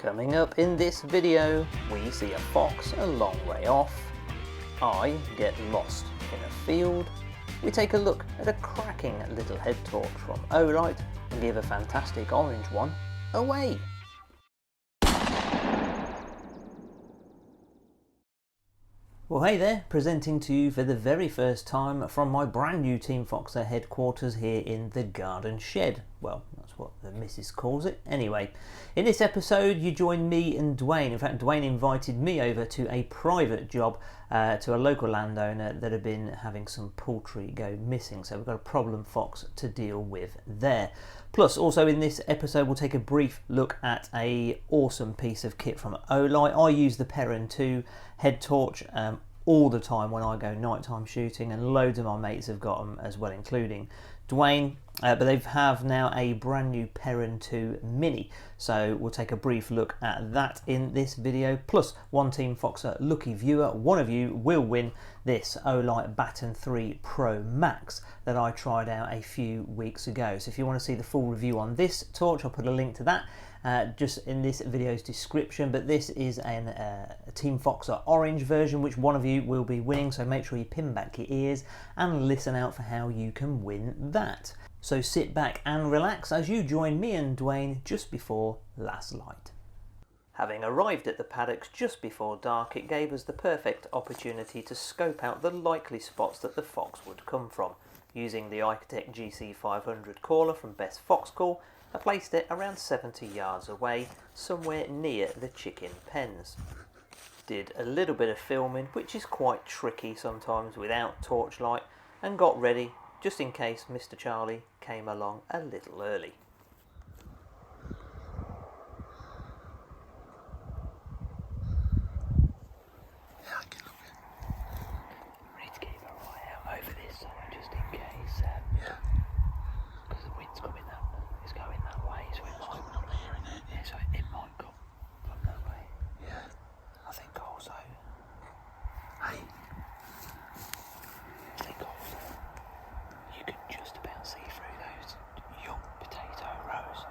Coming up in this video, we see a fox a long way off, I get lost in a field, we take a look at a cracking little head torch from Olight and give a fantastic orange one away. Well, hey there, presenting to you for the very first time from my brand new Team Foxer headquarters here in the garden shed. Well, that's what the missus calls it. Anyway, in this episode you join me and Dwayne. In fact, Dwayne invited me over to a private job to a local landowner that had been having some poultry go missing. So we've got a problem fox to deal with there. Plus, also in this episode, we'll take a brief look at a awesome piece of kit from Olight. I use the Perrin 2 head torch all the time when I go nighttime shooting, and loads of my mates have got them as well, including Dwayne. But they have now a brand new Perrin 2 Mini, so we'll take a brief look at that in this video. Plus, one Team Foxer lucky viewer, one of you, will win this Olight Baton 3 Pro Max that I tried out a few weeks ago. So if you want to see the full review on this torch, I'll put a link to that just in this video's description. But this is a Team Foxer orange version, which one of you will be winning, so make sure you pin back your ears and listen out for how you can win that. So sit back and relax as you join me and Dwayne just before last light. Having arrived at the paddocks just before dark, it gave us the perfect opportunity to scope out the likely spots that the fox would come from. Using the HIK GC500 caller from Best Fox Call, I placed it around 70 yards away, somewhere near the chicken pens. Did a little bit of filming, which is quite tricky sometimes without torchlight, and got ready just in case Mr. Charlie came along a little early. Yeah, I can look at. We need to keep an eye out over this side just in case. Yeah. Because the wind's coming that, it's going that way, so it might come up here, isn't it? Yeah, so it might come from that way. Yeah. I think also. Hey. I think also you can just about see through those young potato rows.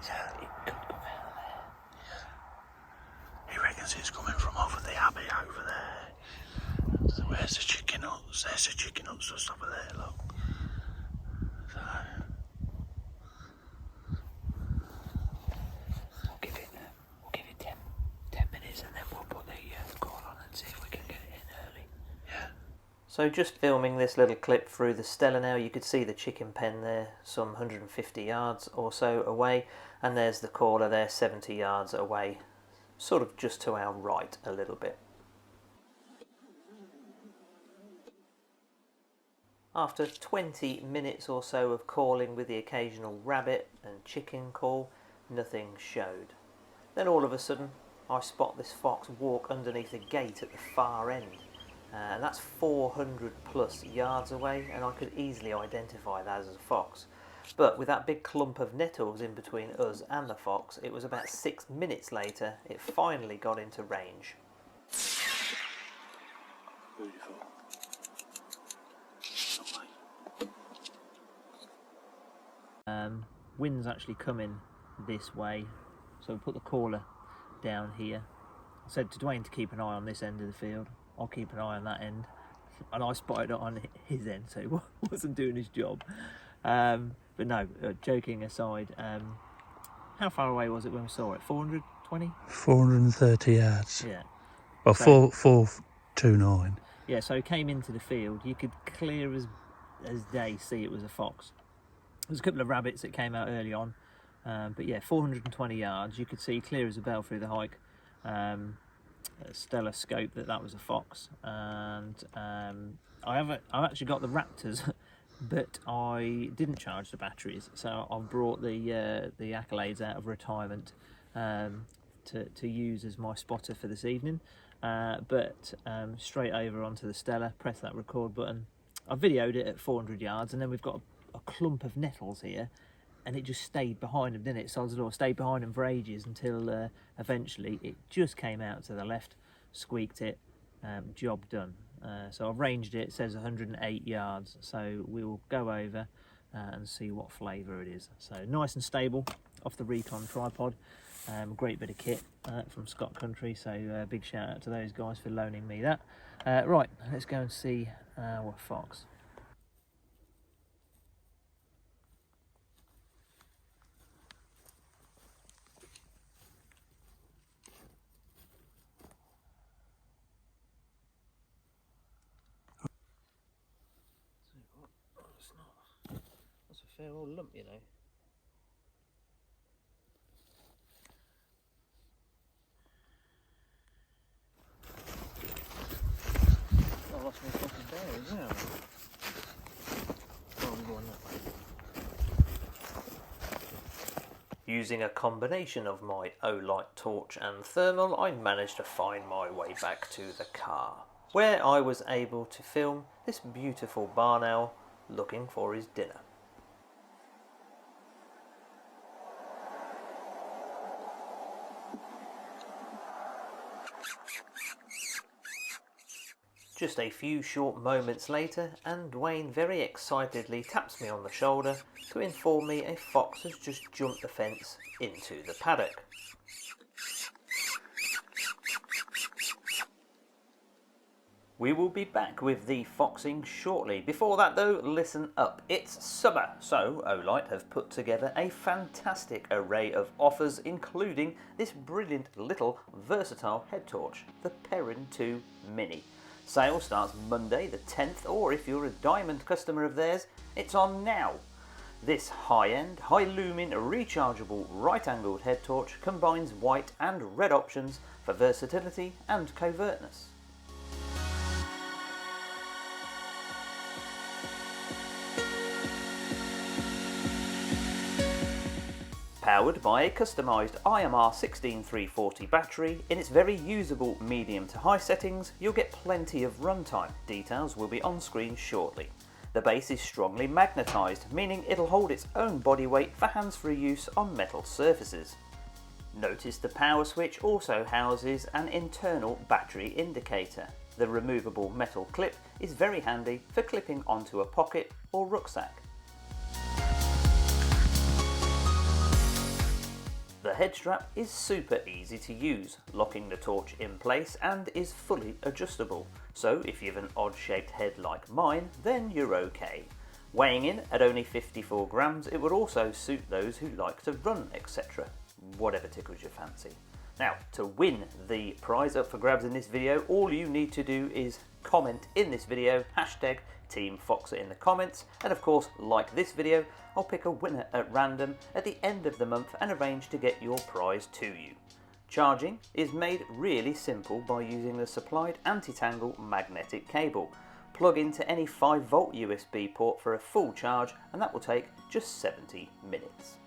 Yeah. It could come out of there. Yeah. He reckons it's coming from over the abbey over there. So where's the chicken huts? There's the chicken huts just over there, look. So we'll give it 10 minutes and then we'll put the call on and see if we can get it in early. Yeah. So just filming this little clip through the Stella now, you could see the chicken pen there some 150 yards or so away, and there's the caller there 70 yards away, sort of just to our right a little bit. After 20 minutes or so of calling with the occasional rabbit and chicken call, nothing showed. Then all of a sudden I spot this fox walk underneath a gate at the far end. And that's 400 plus yards away, and I could easily identify that as a fox. But with that big clump of nettles in between us and the fox, it was about 6 minutes later it finally got into range. Beautiful. Wind's actually coming this way, so we put the caller down here. I said to Dwayne to keep an eye on this end of the field. I'll keep an eye on that end, and I spotted it on his end, so he wasn't doing his job. But no, joking aside, how far away was it when we saw it? 420? 430 yards. Yeah. Well, So, 429. yeah, so it came into the field. You could clear as day see it was a fox. There's a couple of rabbits that came out early on, but yeah, 420 yards. You could see clear as a bell through the HIK Stella scope that was a fox. And I've actually got the Raptors, but I didn't charge the batteries, so I've brought the accolades out of retirement to use as my spotter for this evening. But straight over onto the Stella, press that record button. I videoed it at 400 yards, and then we've got a clump of nettles here, and it just stayed behind them, didn't it? Sod's law, stayed behind them for ages until eventually it just came out to the left, squeaked it, job done. So I've ranged it, it says 108 yards, so we will go over and see what flavour it is. So nice and stable off the Recon tripod, Great bit of kit from Scott Country, so big shout out to those guys for loaning me that. Right, let's go and see our fox. That's a fair old lump, you know. I lost my fucking bearings now. Oh, I'm going that way. Using a combination of my Olight torch and thermal, I managed to find my way back to the car, where I was able to film this beautiful barn owl looking for his dinner. Just a few short moments later, and Dwayne very excitedly taps me on the shoulder to inform me a fox has just jumped the fence into the paddock. We will be back with the foxing shortly. Before that though, listen up. It's summer, so Olight have put together a fantastic array of offers, including this brilliant little versatile head torch, the Perrin 2 Mini. Sale starts Monday the 10th, or if you're a diamond customer of theirs, it's on now. This high-end, high-lumen, rechargeable right-angled head torch combines white and red options for versatility and covertness. Powered by a customised IMR 16340 battery, in its very usable medium to high settings, you'll get plenty of runtime. Details will be on screen shortly. The base is strongly magnetised, meaning it'll hold its own body weight for hands-free use on metal surfaces. Notice the power switch also houses an internal battery indicator. The removable metal clip is very handy for clipping onto a pocket or rucksack. The head strap is super easy to use, locking the torch in place, and is fully adjustable, so if you have an odd shaped head like mine, then you're okay. Weighing in at only 54 grams, it would also suit those who like to run, etc. Whatever tickles your fancy. Now, to win the prize up for grabs in this video, all you need to do is comment in this video, hashtag Team Foxer in the comments, and of course like this video. I'll pick a winner at random at the end of the month and arrange to get your prize to you. Charging is made really simple by using the supplied anti-tangle magnetic cable. Plug into any 5-volt USB port for a full charge, and that will take just 70 minutes.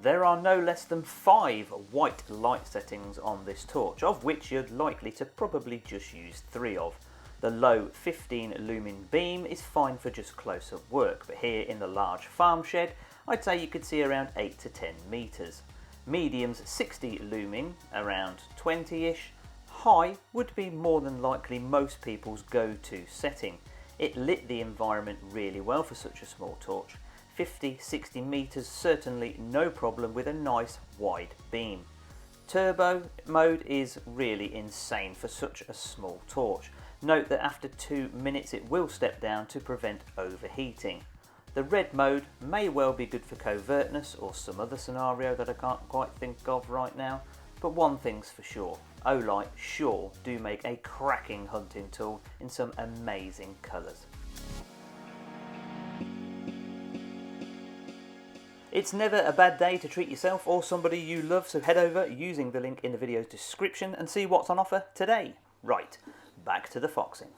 There are no less than 5 white light settings on this torch, of which you're likely to probably just use 3 of. The low 15 lumen beam is fine for just close-up work, but here in the large farm shed, I'd say you could see around 8 to 10 metres. Medium's 60 lumen, around 20-ish. High would be more than likely most people's go-to setting. It lit the environment really well for such a small torch. 50-60 metres, certainly no problem with a nice wide beam. Turbo mode is really insane for such a small torch. Note that after 2 minutes it will step down to prevent overheating. The red mode may well be good for covertness or some other scenario that I can't quite think of right now, but one thing's for sure, Olight sure do make a cracking hunting tool in some amazing colours. It's never a bad day to treat yourself or somebody you love, so head over using the link in the video's description and see what's on offer today. Right, back to the foxing.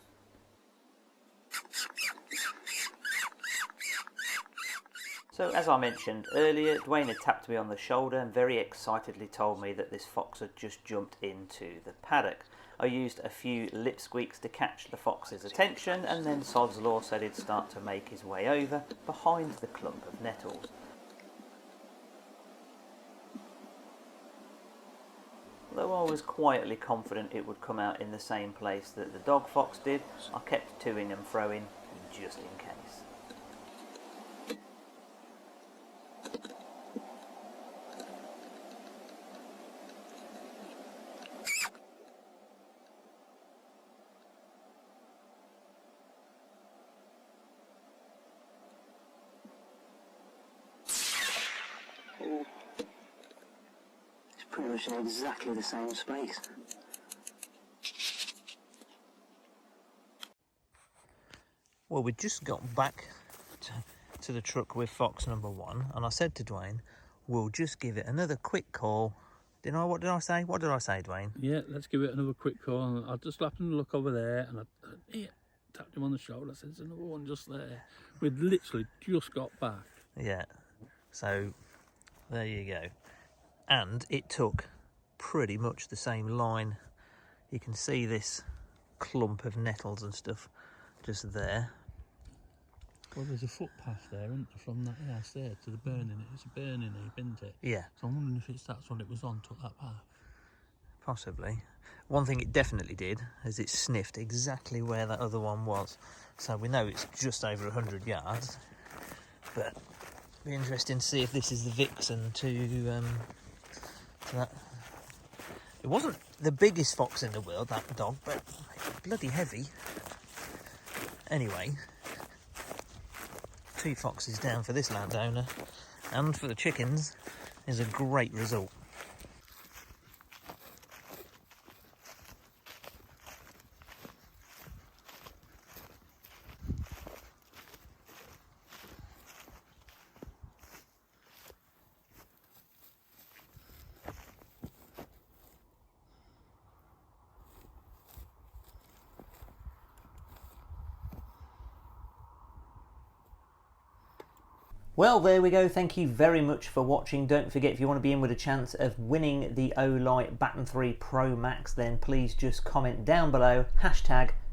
So as I mentioned earlier, Dwayne had tapped me on the shoulder and very excitedly told me that this fox had just jumped into the paddock. I used a few lip squeaks to catch the fox's attention, and then Sod's Law said he'd start to make his way over behind the clump of nettles. Although I was quietly confident it would come out in the same place that the dog fox did, I kept toing and froing just in case. They share exactly the same space. Well, we just got back to the truck with fox number 1, and I said to Dwayne, we'll just give it another quick call. What did I say, Dwayne? Yeah, let's give it another quick call. And I just happened to look over there, and I tapped him on the shoulder. I said, there's another one just there. We'd literally just got back. Yeah, so there you go. And it took pretty much the same line. You can see this clump of nettles and stuff just there. Well, there's a footpath there, isn't there, from that house there to the burning. It's a burning heap, isn't it? Yeah. So I'm wondering if that's what it was on, took that path. Possibly. One thing it definitely did is it sniffed exactly where that other one was. So we know it's just over 100 yards. But it'll be interesting to see if this is the vixen to that. It wasn't the biggest fox in the world, that dog, but bloody heavy. Anyway, 2 foxes down for this landowner, and for the chickens is a great result. Well, there we go. Thank you very much for watching. Don't forget, if you want to be in with a chance of winning the Olight Baton 3 Pro Max, then please just comment down below,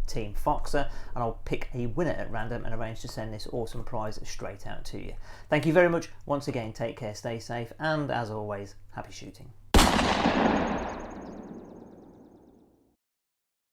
#Team Foxer, and I'll pick a winner at random and arrange to send this awesome prize straight out to you. Thank you very much once again. Take care, stay safe, and as always, happy shooting.